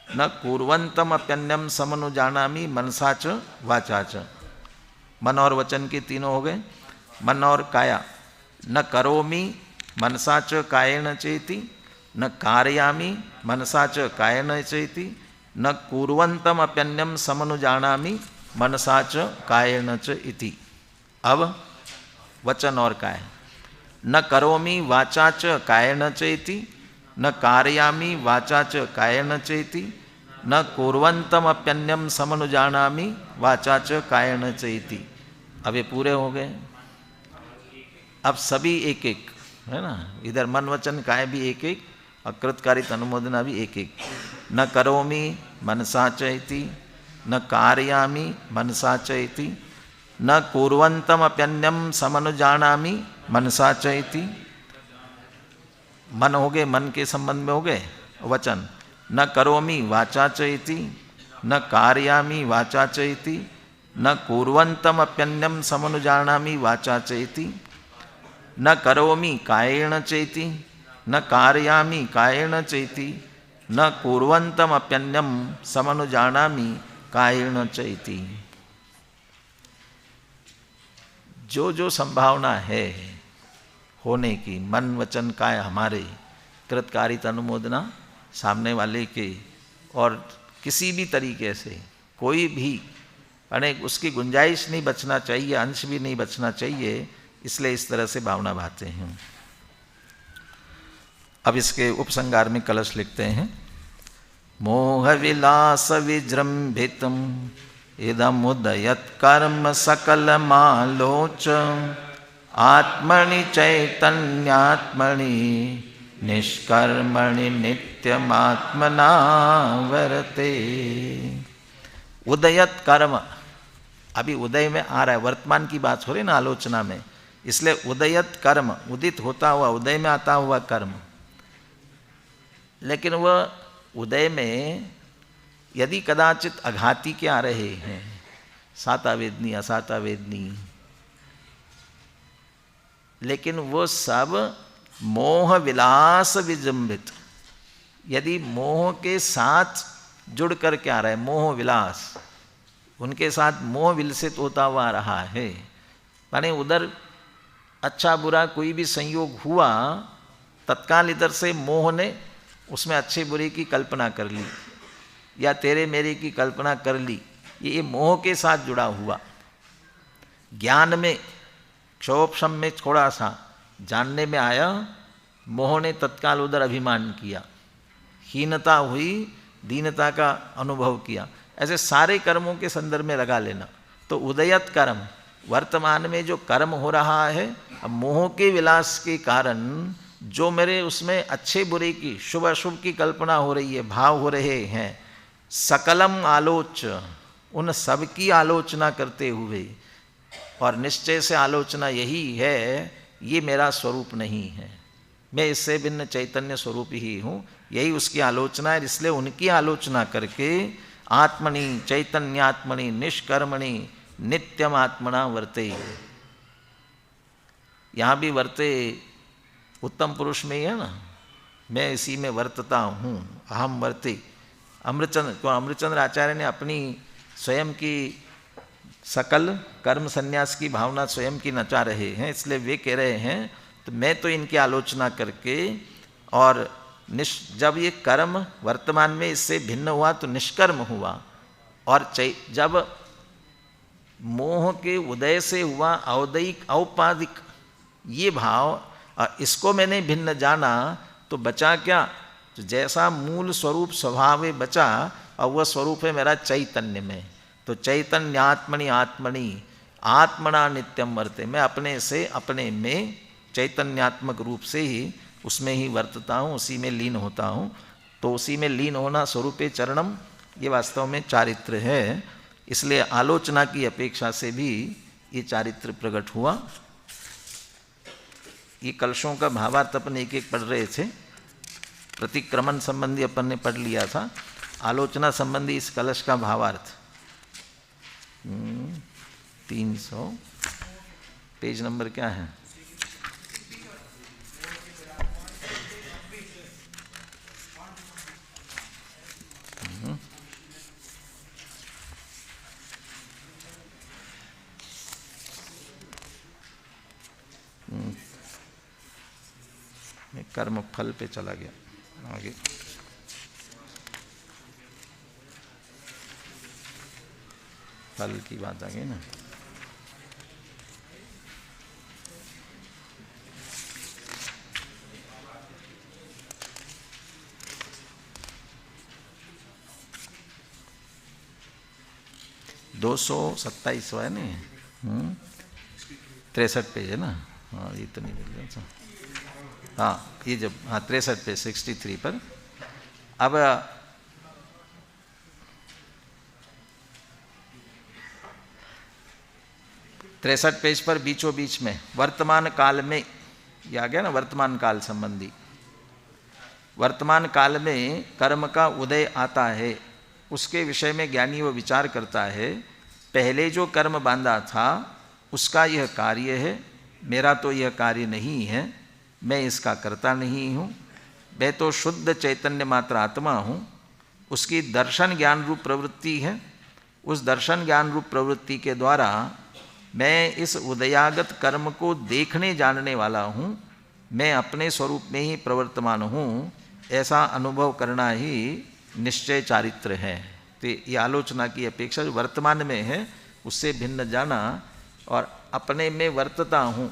S2: न कुर्वन्तमप्यन्यम समनुजानामि मनसा च वाचा च। मन और वचन के तीनों हो गए। मन और काया। न करोमि मनसा च कायेन चेति। न कारयामि मनसा च कायेन चेति। न कुर्वन्तमप्यन्यम समनुजानामि मनसा च कायेन च इति। अब वचन और काय। न करोमि वाचा च कायेन चेति। न कारयामि वाचा च कायेन चेति। न कुर्वन्तमप्यन्यम समनुजानामि वाचा च कायेन चेति। अब ये पूरे हो गए। अब सभी एक एक है ना, इधर मन वचन काय भी एक एक और कृतकारित अनुमोदना भी एक एक। न करोमि मनसा च इति। न कारयामि मनसा च इति। न कुर्वन्तमप्यन्यम समनुजानामि मनसा च इति। मन हो गए, मन के संबंध में हो गए वचन। न करोमि वाचा च इति। न कारयामि वाचा च इति। न कुर्वन्तमप्यन्यम समनुजानामि वाचा च इति। न करोमि कायेन चेति। न कारयामि कायेन चेति। न कुर्वन्तमप्यन्यम समनुजानामि कायेन च इति। जो जो संभावना है होने की, मन वचन काय हमारे, कृतकारिता अनुमोदना सामने वाले के, और किसी भी तरीके से कोई भी अनेक उसकी गुंजाइश नहीं बचना चाहिए, अंश भी नहीं बचना चाहिए, इसलिए इस तरह से भावना भाते हैं। अब इसके उपसंगार में कलश लिखते हैं, मोह विलास विजृंभितम इदम उदयत कर्म सकल मालोच आत्मनि चैतन्यात्मनि निष्कर्मणि नित्यमात्मना वर्ते। उदयत कर्म, अभी उदय में आ रहा है, वर्तमान की बात हो रही ना आलोचना में, इसलिए उदयत कर्म, उदित होता हुआ, उदय में आता हुआ कर्म। लेकिन वह उदय में यदि कदाचित अघाती के आ रहे हैं, सातावेदनी असातावेदनी, लेकिन वो सब मोह विलास विजृंभित, यदि मोह के साथ जुड़ कर के आ रहा है, मोह विलास, उनके साथ मोह विलसित होता हुआ रहा है, माने उधर अच्छा बुरा कोई भी संयोग हुआ, तत्काल इधर से मोह ने उसमें अच्छे बुरे की कल्पना कर ली या तेरे मेरे की कल्पना कर ली, ये मोह के साथ जुड़ा हुआ। ज्ञान में क्षोभशम में थोड़ा सा जानने में आया, मोह ने तत्काल उधर अभिमान किया, हीनता हुई, दीनता का अनुभव किया। ऐसे सारे कर्मों के संदर्भ में लगा लेना। तो उदयत कर्म, वर्तमान में जो कर्म हो रहा है, अब मोह के विलास के कारण जो मेरे उसमें अच्छे बुरे की, शुभ अशुभ की कल्पना हो रही है, भाव हो रहे हैं, सकलम आलोच, उन सब की आलोचना करते हुए, और निश्चय से आलोचना यही है, ये मेरा स्वरूप नहीं है, मैं इससे भिन्न चैतन्य स्वरूप ही हूँ, यही उसकी आलोचना है। इसलिए उनकी आलोचना करके आत्मनि चैतन्यात्मनि निष्कर्मणि नित्यम आत्मना वर्ते, यहाँ भी वर्ते उत्तम पुरुष में ही है ना, मैं इसी में वर्तता हूँ, अहम वर्ते। अमृतचंद्र आचार्य ने अपनी स्वयं की सकल कर्म संन्यास की भावना स्वयं की नचा रहे हैं, इसलिए वे कह रहे हैं तो मैं तो इनकी आलोचना करके, और जब ये कर्म वर्तमान में इससे भिन्न हुआ तो निष्कर्म हुआ, और जब मोह के उदय से हुआ औदैक औपाधिक ये भाव, इसको मैंने भिन्न जाना तो बचा क्या, तो जैसा मूल स्वरूप स्वभाव है बचा, और वह स्वरूप है मेरा चैतन्य में। तो चैतन्यात्मनि आत्मनि आत्मना नित्यम वर्ते, मैं अपने से अपने में चैतन्यात्मक रूप से ही उसमें ही वर्तता हूँ, उसी में लीन होता हूँ। तो उसी में लीन होना स्वरूपे चरणम, ये वास्तव में चारित्र है, इसलिए आलोचना की अपेक्षा से भी ये चारित्र प्रकट हुआ। ये कलशों का भावार्थ अपन एक एक पढ़ रहे थे, प्रतिक्रमण संबंधी अपन ने पढ़ लिया था, आलोचना संबंधी इस कलश का भावार्थ 300 पेज नंबर क्या है, कर्म फल पे चला गया आगे। फल की बात आ गई ना, दो 227 है नहीं, 63 पेज है ना, हाँ ये तो नहीं मिल गया, हाँ ये जब, हाँ 63 पे 63 पर। अब तिरसठ पेज पर बीचों बीच में वर्तमान काल में, ये आ गया ना वर्तमान काल संबंधी। वर्तमान काल में कर्म का उदय आता है, उसके विषय में ज्ञानी वो विचार करता है, पहले जो कर्म बांधा था उसका यह कार्य है, मेरा तो यह कार्य नहीं है, मैं इसका करता नहीं हूँ, मैं तो शुद्ध चैतन्य मात्र आत्मा हूँ, उसकी दर्शन ज्ञान रूप प्रवृत्ति है, उस दर्शन ज्ञान रूप प्रवृत्ति के द्वारा मैं इस उदयागत कर्म को देखने जानने वाला हूँ, मैं अपने स्वरूप में ही प्रवर्तमान हूँ, ऐसा अनुभव करना ही निश्चय चारित्र है। तो ये आलोचना की अपेक्षा जो वर्तमान में है उससे भिन्न जाना, और अपने में वर्तता हूँ,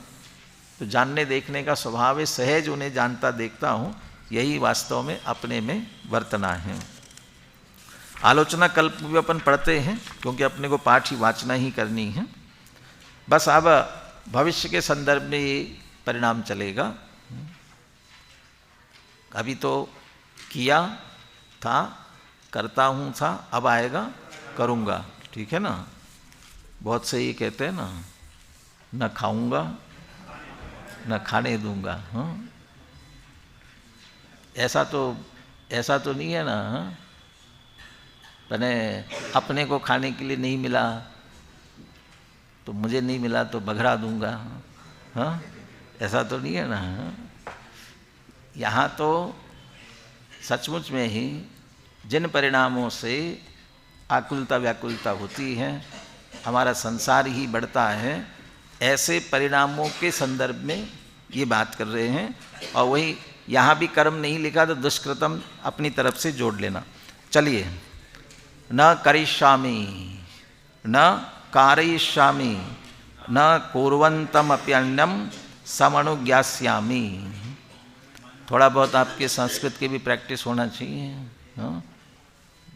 S2: तो जानने देखने का स्वभाव है, सहज उन्हें जानता देखता हूँ, यही वास्तव में अपने में वर्तना है। आलोचना कल्प भी अपन पढ़ते हैं क्योंकि अपने को पाठ ही वाचना ही करनी है। बस अब भविष्य के संदर्भ में ये परिणाम चलेगा। अभी तो किया था, करता हूँ था, अब आएगा करूँगा, ठीक है ना। बहुत से ये कहते हैं ना, न खाऊंगा न खाने दूंगा। हाँ, ऐसा तो नहीं है ना। मैंने अपने को खाने के लिए नहीं मिला तो मुझे नहीं मिला तो बघड़ा दूंगा। हाँ, ऐसा तो नहीं है ना। यहाँ तो सचमुच में ही जिन परिणामों से आकुलता व्याकुलता होती है, हमारा संसार ही बढ़ता है, ऐसे परिणामों के संदर्भ में ये बात कर रहे हैं। और वही यहाँ भी कर्म नहीं लिखा तो दुष्कृतम अपनी तरफ से जोड़ लेना। चलिए, न करिष्यामि न कारयिष्यामि न कुर्वन्तमप्यन्यं समनुज्ञास्यामि। थोड़ा बहुत आपके संस्कृत की भी प्रैक्टिस होना चाहिए। हाँ?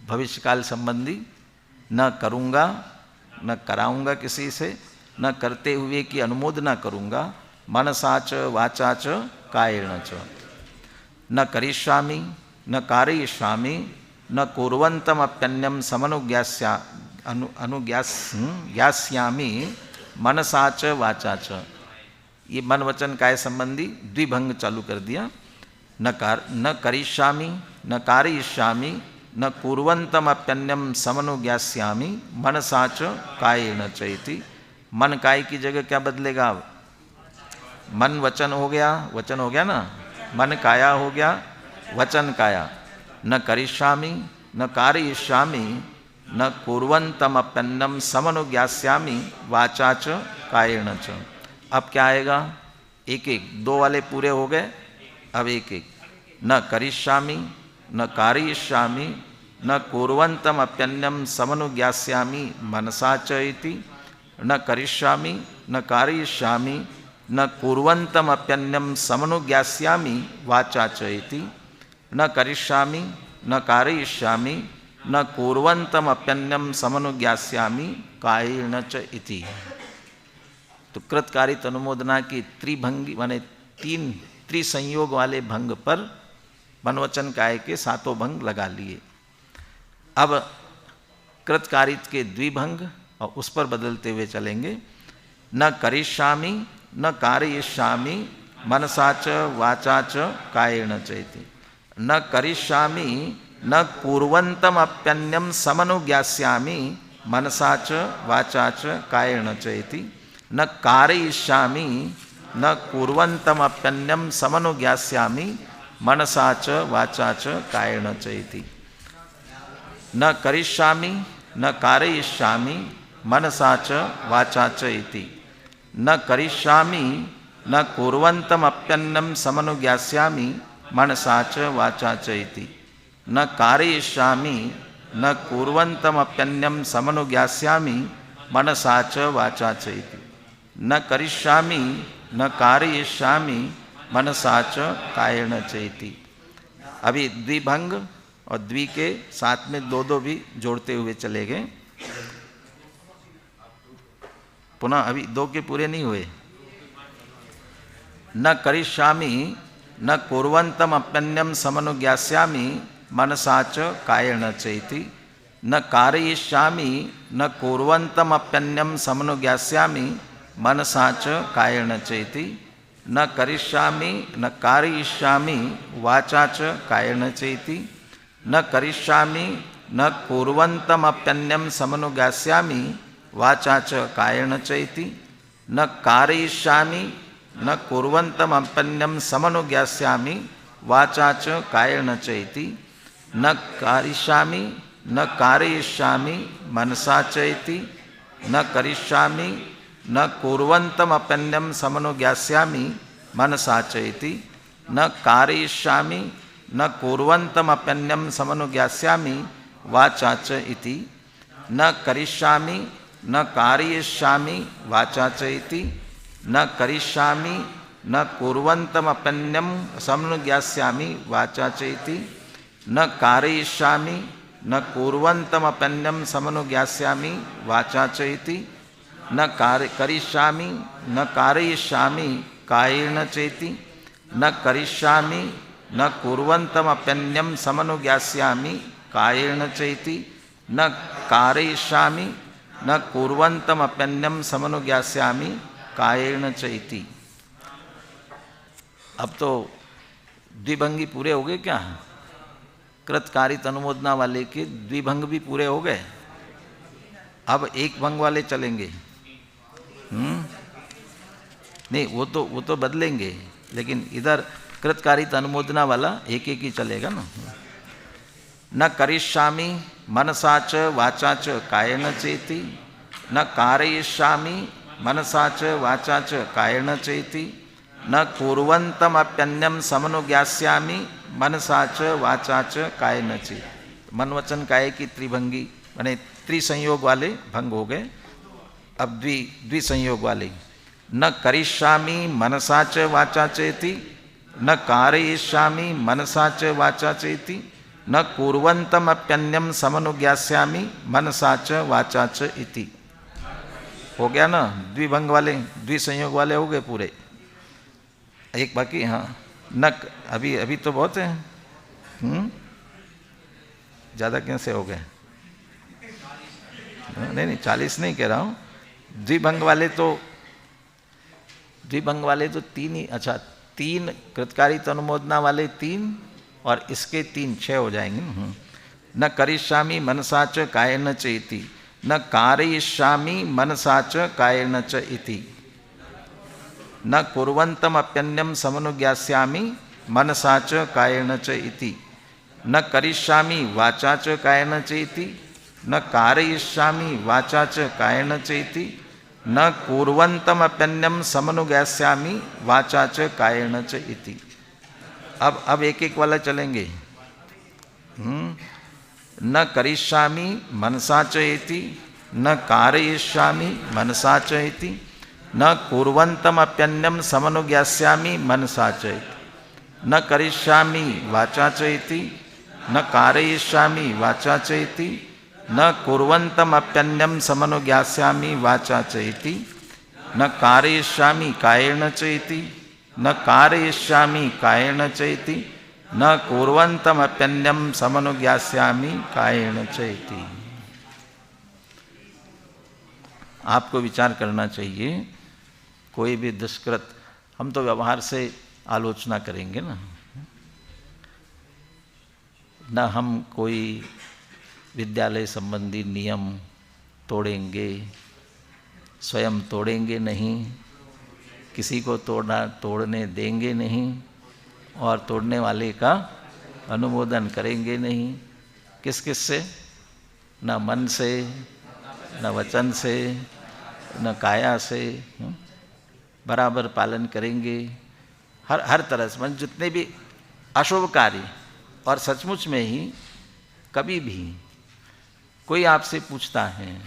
S2: भविष्यकाल संबंधी, न करूँगा न कराऊँगा किसी से, न करते हुए की अनुमोदना करूँगा, मनसा च वाचा च कायेन च। न करिष्यामि न कारयिष्यामि न कुर्वन्तमप्यन्यं समनुज्ञास्यामि मनसा च वाचा च। ये मन वचन काय संबंधी द्विभंग चालू कर दिया। न करिष्यामि न कारयिष्यामि न कुर्वन्तमप्यन्यं समनुज्ञास्यामि मनसा च कायेन च इति। मन काय की जगह क्या बदलेगा? मन वचन हो गया, वचन हो गया ना, मन काया हो गया, वचन काया। न करिष्यामि न कारयिष्यामि न कुर्वन्तमप्यन्यं समनुज्ञास्यामि वाचा च कायेन च। अब क्या आएगा? एक एक, दो वाले पूरे हो गए, अब एक एक। न करिष्यामि न कारयिष्यामि न कुर्वन्तमप्यन्यं समनुज्ञास्यामि मनसा च इति। न करिष्यामि न कारयिष्यामि न कुर्वन्तमप्यन्यं समनुज्ञास्यामि वाचा च इति। न करिष्यामि न कारयिष्यामि न कुर्वन्तमप्यन्यं समनुज्ञास्यामि कायेन च इति। तो कृतकारित अनुमोदना की त्रिभंगी माने तीन त्रिसंयोग वाले भंग पर मनवचन काय के सातों भंग लगा लिए। अब कृतकारित के द्विभंग और उस पर बदलते हुए चलेंगे। न करिष्यामि न कारयिष्यामि मनसा च वाचा च कायेन च इति। न करिष्यामि न कुर्वन्तमप्यन्यं समनुज्ञास्यामि मनसा च वाचा च कायेन च इति। न कारयिष्यामि न कुर्वन्तमप्यन्यं समनुज्ञास्यामि मनसा च वाचा च कायेन च इति। न करिष्यामि न कारयिष्यामि मनसा च वाचा च इति। न करिष्यामि न कुर्वन्तमप्यन्यं समनुज्ञास्यामि मनसा च वाचा च इति। न कारयिष्यामि न कुर्वन्तमप्यन्यं समनुज्ञास्यामि मनसा च वाचा च इति। न करिष्यामि न कारयिष्यामि मनसा च कायेन च इति। अभी द्विभंग और द्वि के साथ में दो दो भी जोड़ते हुए चले गए। पुनः अभी दो के पूरे नहीं हुए। न करिष्यामि न कुर्वन्तमप्यन्यं समनुज्ञास्यामि मनसा च कायेन च इति। न कारयिष्यामि न कुर्वन्तमप्यन्यं समनुज्ञास्यामि मनसा च कायेन च इति। न करिष्यामि न कारयिष्यामि वाचा च कायेन च इति। न करिष्यामि न कुर्वन्तमप्यन्यं समनुज्ञास्यामि वाचा च कायेन च इति। न कारयिष्यामि न कुर्वन्तमप्यन्यं समनुज्ञास्यामि वाचा च कायेन च इति। न करिष्यामि न कारयिष्यामि मनसा च इति, न करिष्यामि न कुर्वन्तमप्यन्यं समनुज्ञास्यामि मनसा च इति, न कारयिष्यामि न कुर्वन्तमप्यन्यं समनुज्ञास्यामि वाचा च इति, न करिष्यामि न कारयिष्यामि वाचा च इति, न करिष्यामि न कुर्वन्तमप्यन्यं समनुज्ञास्यामि वाचा च इति, न कारयिष्यामि न कुर्वन्तमप्यन्यं समनुज्ञास्यामि वाचा च इति, न करिष्यामि न कारयिष्यामि कायेन चेति, न करिष्यामि न कुर्वन्तमप्यन्यं समनुज्ञास्यामि कायेन चेति, न कारयिष्यामि न कुर्वन्तमप्यन्यं समनुज्ञास्यामि कायेन चेति। अब तो द्विभंगी पूरे हो गए क्या? कृतकारित अनुमोदना वाले के द्विभंग भी पूरे हो गए। अब एक भंग वाले चलेंगे। नहीं, वो तो बदलेंगे, लेकिन इधर कृतकारित अनुमोदना वाला एक एक ही चलेगा ना। न करिष्यामि मनसा च वाचा च कायेन चेति, न कारयिष्यामि मनसा च वाचा च कायेन चेति, न कुर्वन्तमप्यन्यं समनुज्ञास्यामि मनसा च वाचा च कायेन चेति। मन वचन काये की त्रिभंगी माने त्रिसंयोग वाले भंग हो गए। अब द्विसंयोग वाले, न करिष्यामि मनसा च वाचा चेति, न कारयिष्यामि मनसा च वाचा चेति, न कुर्वन्तमप्यन्यं समनुज्ञास्यामि मनसा च वाचा च इति। हो गया ना? द्विभंग वाले द्विसंयोग वाले हो गए पूरे। एक बाकी, हाँ, न अभी तो बहुत है। ज़्यादा कैसे हो गए? नहीं 40 नहीं कह रहा हूँ। द्विभंग वाले तो तीन ही, अच्छा 3 कृतकारित अनुमोदना वाले 3 और इसके 3 6 हो जाएंगे। न करिष्यामि मनसा च कायेन च इति, न कारयिष्यामि मनसा च कायेन च इति, न कुर्वन्तमप्यन्यं समनुज्ञास्यामि मनसा च कायेन च इति, न करिष्यामि वाचा च कायेन च इति, न कारयिष्यामि वाचा च कायेन च इति, न कुर्वन्तमप्यन्यं समनुज्ञास्यामि वाचा च कायेन च इति। अब एक एक वाला चलेंगे। न करिष्यामि मनसा च इति, न कारयिष्यामि मनसा च इति, न कुर्वन्तमप्यन्यं समनुज्ञास्यामि मनसा च इति, न करिष्यामि वाचा च इति, न कारयिष्यामि वाचा च इति, न कुर्वन्तमप्यन्यं समनुज्ञास्यामि वाचा च इति, न कारयिष्यामि कायेन च इति, न कारयिष्यामि कायेन च इति, न कुर्वन्तमप्यन्यं समनुज्ञास्यामि कायेन च इति। आपको विचार करना चाहिए। कोई भी दुष्कृत, हम तो व्यवहार से आलोचना करेंगे ना, न हम कोई विद्यालय संबंधी नियम तोड़ेंगे, स्वयं तोड़ेंगे नहीं, किसी को तोड़ने देंगे नहीं, और तोड़ने वाले का अनुमोदन करेंगे नहीं। किस से? न मन से, न वचन से, न काया से, बराबर पालन करेंगे। हर तरह से, मतलब जितने भी अशुभ कार्य, और सचमुच में ही कभी भी कोई आपसे पूछता है,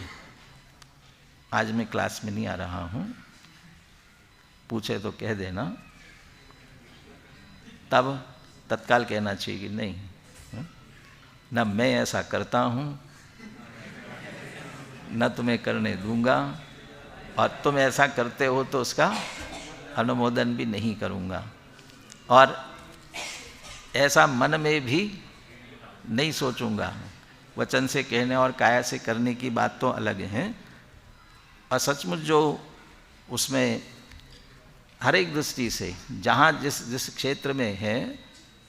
S2: आज मैं क्लास में नहीं आ रहा हूँ, पूछे तो कह देना, तब तत्काल कहना चाहिए कि नहीं, न मैं ऐसा करता हूँ, न तुम्हें करने दूंगा, और तुम ऐसा करते हो तो उसका अनुमोदन भी नहीं करूंगा। और ऐसा मन में भी नहीं सोचूंगा। वचन से कहने और काया से करने की बात तो अलग है, और सचमुच जो उसमें हर एक दृष्टि से जहाँ जिस क्षेत्र में है,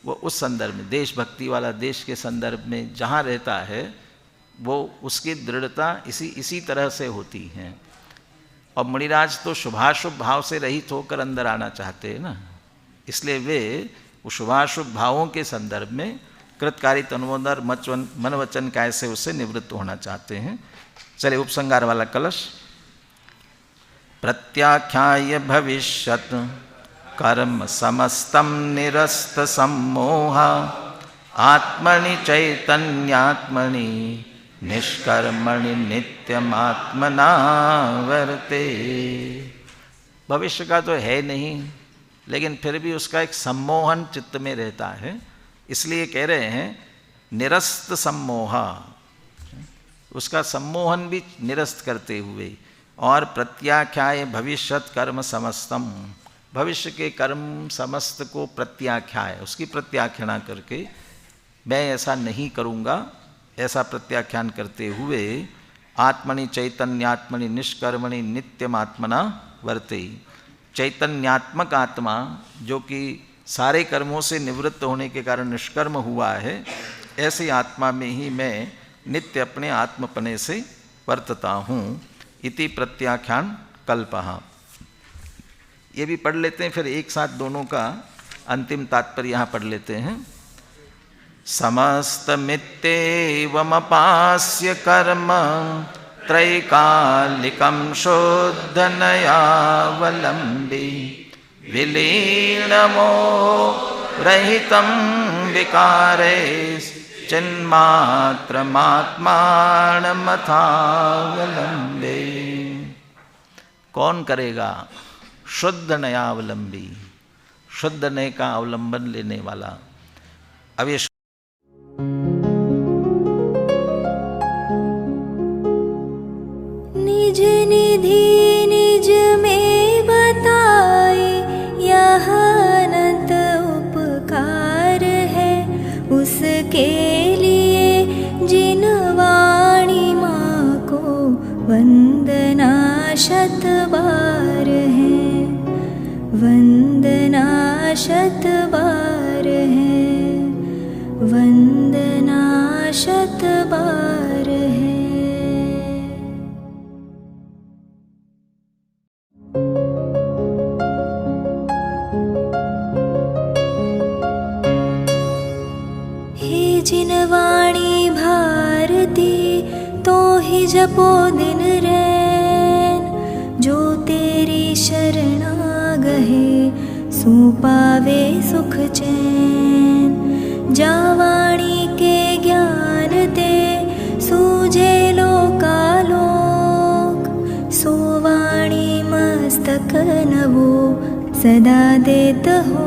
S2: वो उस संदर्भ में, देशभक्ति वाला देश के संदर्भ में जहाँ रहता है, वो उसकी दृढ़ता इसी तरह से होती है। और मुनिराज तो शुभाशुभ भाव से रहित होकर अंदर आना चाहते हैं ना, इसलिए वे वो शुभाशुभ भावों के संदर्भ में कृतकारी तनुवोदर मन वचन काय से उससे निवृत्त होना चाहते हैं। चले उपसंगार वाला कलश। प्रत्याख्याय भविष्यत कर्म समस्तम निरस्त सम्मोह आत्मनि चैतन्यात्मनि निष्कर्मणि नित्यमात्मना वर्ते। भविष्य का तो है नहीं, लेकिन फिर भी उसका एक सम्मोहन चित्त में रहता है, इसलिए कह रहे हैं निरस्त सम्मोह, उसका सम्मोहन भी निरस्त करते हुए। और प्रत्याख्याय भविष्यत कर्म समस्तम, भविष्य के कर्म समस्त को प्रत्याख्याय, उसकी प्रत्याख्याना करके मैं ऐसा नहीं करूँगा, ऐसा प्रत्याख्यान करते हुए आत्मनि चैतन्यात्मनि निष्कर्मणि नित्यमात्मना वर्ते। चैतन्यात्मक आत्मा जो कि सारे कर्मों से निवृत्त होने के कारण निष्कर्म हुआ है, ऐसी आत्मा में ही मैं नित्य अपने आत्मपने से वर्तता हूँ। इति प्रत्याख्यान कल्पः। ये भी पढ़ लेते हैं, फिर एक साथ दोनों का अंतिम तात्पर्य यहाँ पढ़ लेते हैं। समस्तमित्येवमपास्य कर्म त्रैकालिकं शुद्धनयावलम्बी विलीनमो रहितं विकारेश्चिन्मात्रमात्मानमथावलम्बे। कौन करेगा? शुद्ध नयावलंबी, शुद्ध नय का अवलंबन लेने वाला। अब ये
S1: निज निधि निज में बताए यह अनंत उपकार है, उसके लिए जिन वाणी माँ को वंदना शत बार है, वंदना शत बार है, वंदना शत बार है। हे जिन वाणी भारती तो ही जपो दिन रैन, जो तेरी शरणा गहे सो पावे सुख चैन। जा वाणी के ज्ञान ते सूझे लोकालोक, सो वाणी मस्तक नवो सदा देत हो